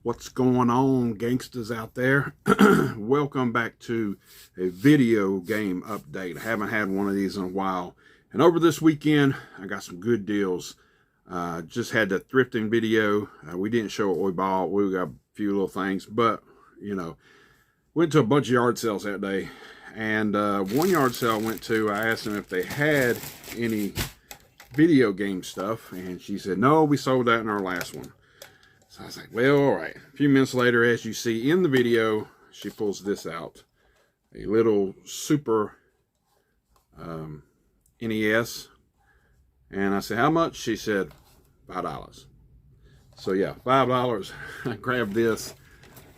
What's going on, gangsters out there? Welcome back to a video game update. I haven't had one of these in a while. And over this weekend, I got some good deals. Just had the thrifting video. We didn't show what we bought. We got a few little things, but, you know, went to a bunch of yard sales that day. And one yard sale I went to, I asked them if they had any video game stuff. And she said, no, we sold that in our last one. So I was like, well, all right. A few minutes later, as you see in the video, she pulls this out. A little Super NES. And I said, how much? She said, $5. So yeah, $5. I grabbed this.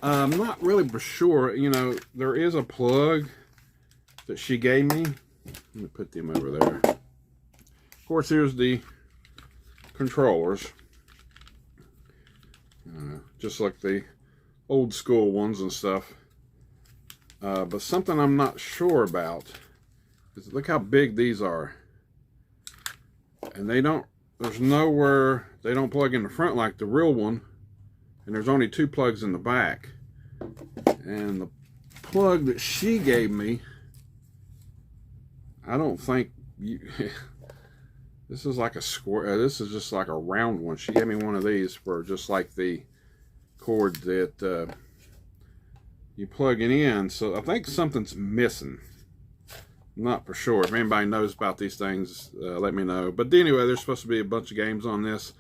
I'm not really for sure. You know, there is a plug that she gave me. Let me put them over there. Of course, here's the controllers. Just like the old school ones and stuff. But something I'm not sure about is look how big these are. And there's nowhere, they don't plug in the front like the real one. And there's only 2 plugs in the back. And the plug that she gave me, I don't think this is like a square, this is just like a round one. She gave me one of these for just like the cord that you plug it in. So I think something's missing. Not for sure. If anybody knows about these things, let me know. But anyway, there's supposed to be a bunch of games on this.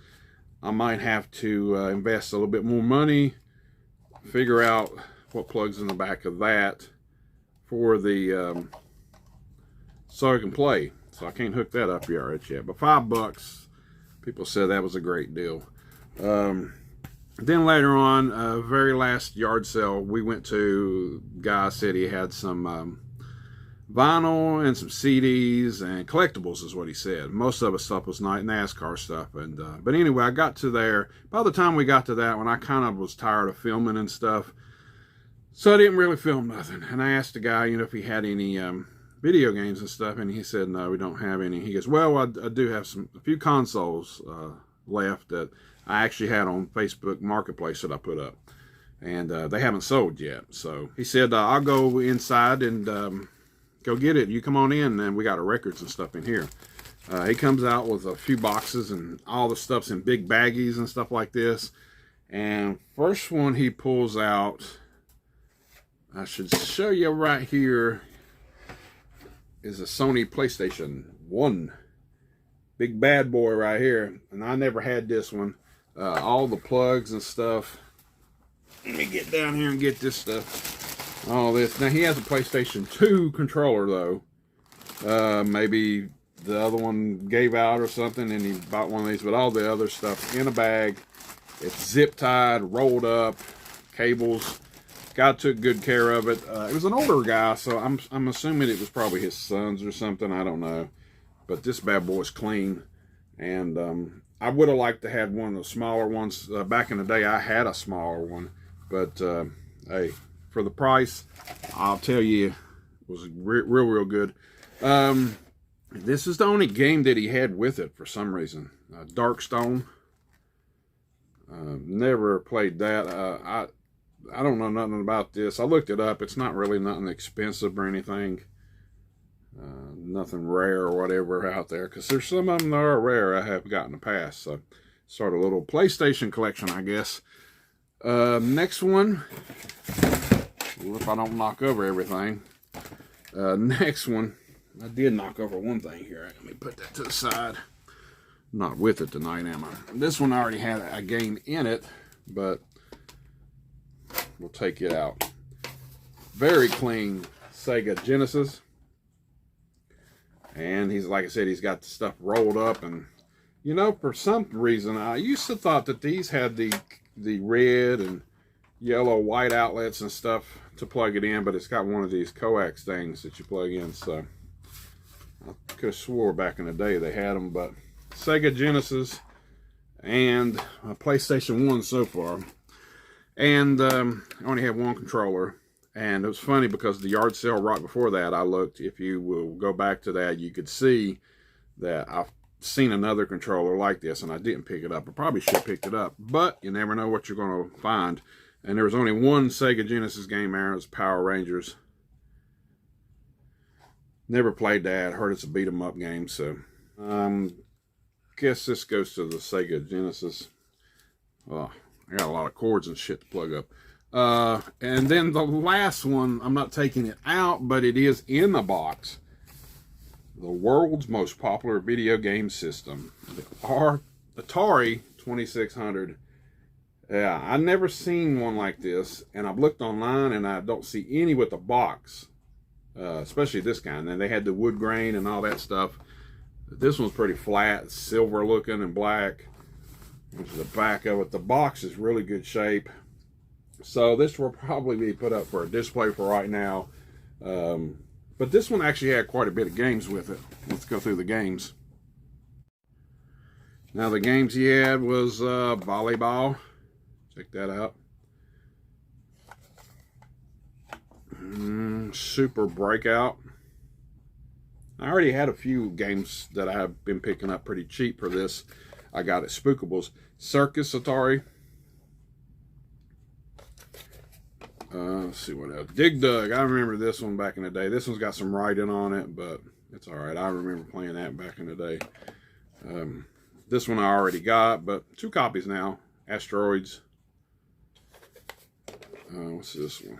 I might have to invest a little bit more money, figure out what plugs in the back of that for the so I can play. So I can't hook that up yet. But $5, people said that was a great deal. Then later on, very last yard sale we went to, guy said he had some vinyl and some CDs and collectibles is what he said. Most of the stuff was NASCAR stuff. And but anyway, I got to there. By the time we got to that one, I kind of was tired of filming and stuff. So I didn't really film nothing. And I asked the guy, you know, if he had any video games and stuff. And he said, no, we don't have any. He goes, well, I do have a few consoles left that I actually had on Facebook Marketplace that I put up. And they haven't sold yet. So he said, I'll go inside and go get it. You come on in, and we got our records and stuff in here. He comes out with a few boxes, and all the stuff's in big baggies and stuff like this. And first one he pulls out, I should show you right here, is a Sony PlayStation 1. Big bad boy right here. And I never had this one. All the plugs and stuff. Let me get down here and get this stuff. All this. Now he has a PlayStation 2 controller though. Maybe the other one gave out or something and he bought one of these. But all the other stuff in a bag. It's zip tied, rolled up, cables. Guy took good care of it. It was an older guy, so I'm assuming it was probably his son's or something. I don't know. But this bad boy's clean. And I would have liked to have one of the smaller ones. Back in the day, I had a smaller one. But, hey, for the price, I'll tell you, it was real good. This is the only game that he had with it for some reason. Darkstone. Never played that. I don't know nothing about this. I looked it up. It's not really nothing expensive or anything. Nothing rare or whatever out there, because there's some of them that are rare I have got in the past. So start a little PlayStation collection, I guess. Next one, well, if I don't knock over everything. Next one, I did knock over one thing here. Let me put that to the side. Not with it tonight, am I? This one already had a game in it, but we'll take it out. Very clean Sega Genesis. And he's, like I said, he's got the stuff rolled up. And, you know, for some reason, I used to thought that these had the red and yellow, white outlets and stuff to plug it in. But it's got one of these coax things that you plug in. So I could have swore back in the day they had them. But Sega Genesis and a PlayStation 1 so far. And I only have one controller. And it was funny because the yard sale right before that, I looked, if you will go back to that, you could see that I seen another controller like this, and I didn't pick it up. I probably should have picked it up, but you never know what you're going to find. And there was only one Sega Genesis game there. It was Power Rangers. Never played that. Heard it's a beat 'em up game, so guess this goes to the Sega Genesis. Oh, I got a lot of cords and shit to plug up. And then the last one, I'm not taking it out, but it is in the box. The world's most popular video game system, the Atari 2600. Yeah, I've never seen one like this, and I've looked online and I don't see any with the box, especially this kind. And they had the wood grain and all that stuff. This one's pretty flat, silver looking and black. Which is the back of it. The box is really good shape. So this will probably be put up for a display for right now. But this one actually had quite a bit of games with it. Let's go through the games. Now the games he had was volleyball. Check that out. Super Breakout. I already had a few games that I have been picking up pretty cheap for this. I got at Spookables. Circus Atari. Let's see what else. Dig Dug. I remember this one back in the day. This one's got some writing on it, but it's all right. I remember playing that back in the day. This one I already got, but 2 copies now. Asteroids. What's this one?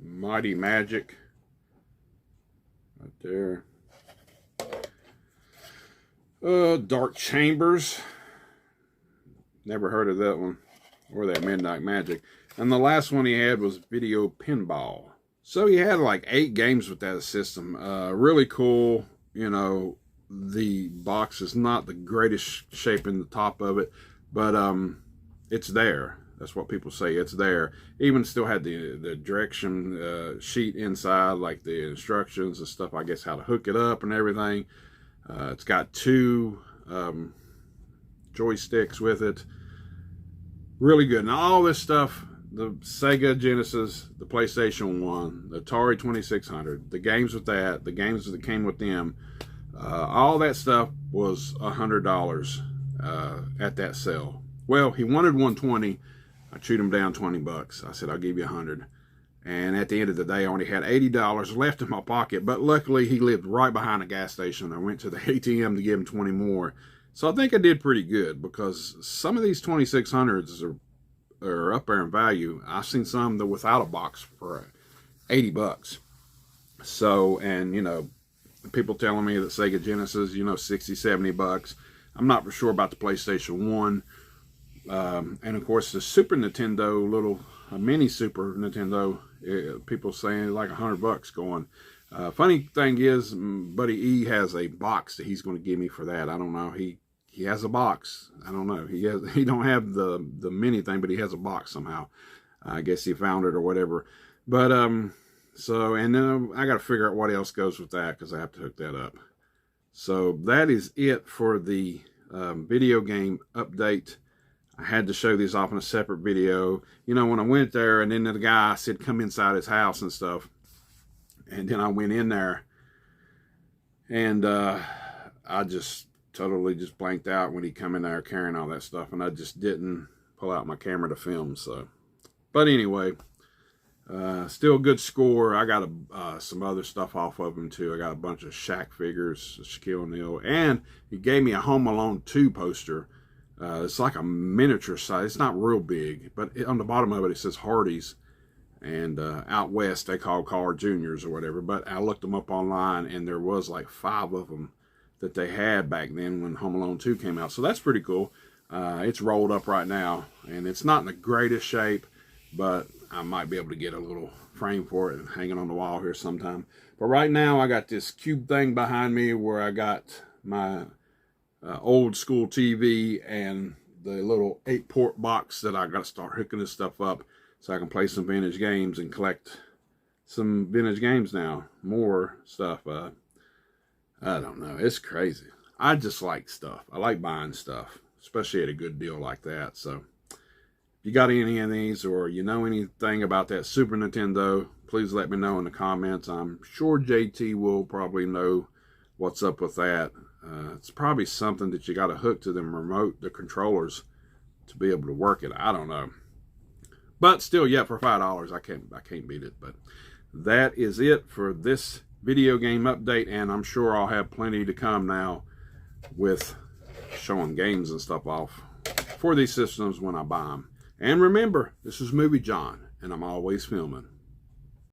Mighty Magic. Right there. Dark Chambers. Never heard of that one. Or that Midnight Magic. And the last one he had was Video Pinball. So he had like 8 games with that system. Really cool. You know, the box is not the greatest shape in the top of it, but it's there. That's what people say. It's there. Even still had the direction sheet inside, like the instructions and stuff, I guess how to hook it up and everything. It's got 2 joysticks with it. Really good. And all this stuff, the Sega Genesis, the PlayStation 1, the Atari 2600, the games with that, the games that came with them, all that stuff was $100 at that sale. Well, he wanted $120. I chewed him down $20. I said, I'll give you $100. And at the end of the day, I only had $80 left in my pocket. But luckily, he lived right behind a gas station. I went to the ATM to give him 20 more. So I think I did pretty good, because some of these 2600s are up there in value. I've seen some that without a box for $80. So, and you know, people telling me that Sega Genesis, you know, 60, 70 bucks. I'm not for sure about the PlayStation 1. And of course the Super Nintendo, mini Super Nintendo, people saying like $100 going. Funny thing is, Buddy E has a box that he's going to give me for that. I don't know. He has a box. I don't know. He don't have the mini thing, but he has a box somehow. I guess he found it or whatever. But so, and then I got to figure out what else goes with that, because I have to hook that up. So that is it for the video game update. I had to show these off in a separate video. You know, when I went there, and then the guy said come inside his house and stuff. And then I went in there, and I just totally just blanked out when he come in there carrying all that stuff, and I just didn't pull out my camera to film. So, but anyway, still a good score. I got some other stuff off of him too. I got a bunch of Shaq figures, Shaquille O'Neal, and he gave me a Home Alone 2 poster. It's like a miniature size. It's not real big, but on the bottom of it, it says Hardee's. And out west, they call Carl Juniors or whatever. But I looked them up online, and there was like 5 of them that they had back then when Home Alone 2 came out. So that's pretty cool. It's rolled up right now, and it's not in the greatest shape, but I might be able to get a little frame for it and hang it on the wall here sometime. But right now, I got this cube thing behind me where I got my old school TV and the little 8-port box that I got to start hooking this stuff up, so I can play some vintage games and collect some vintage games now. More stuff. I don't know. It's crazy. I just like stuff. I like buying stuff, especially at a good deal like that. So if you got any of these, or you know anything about that Super Nintendo, please let me know in the comments. I'm sure JT will probably know what's up with that. It's probably something that you got to hook to the controllers to be able to work it. I don't know. But still, yeah, for $5, I can't beat it. But that is it for this video game update, and I'm sure I'll have plenty to come now with showing games and stuff off for these systems when I buy them. And remember, this is Movie John, and I'm always filming.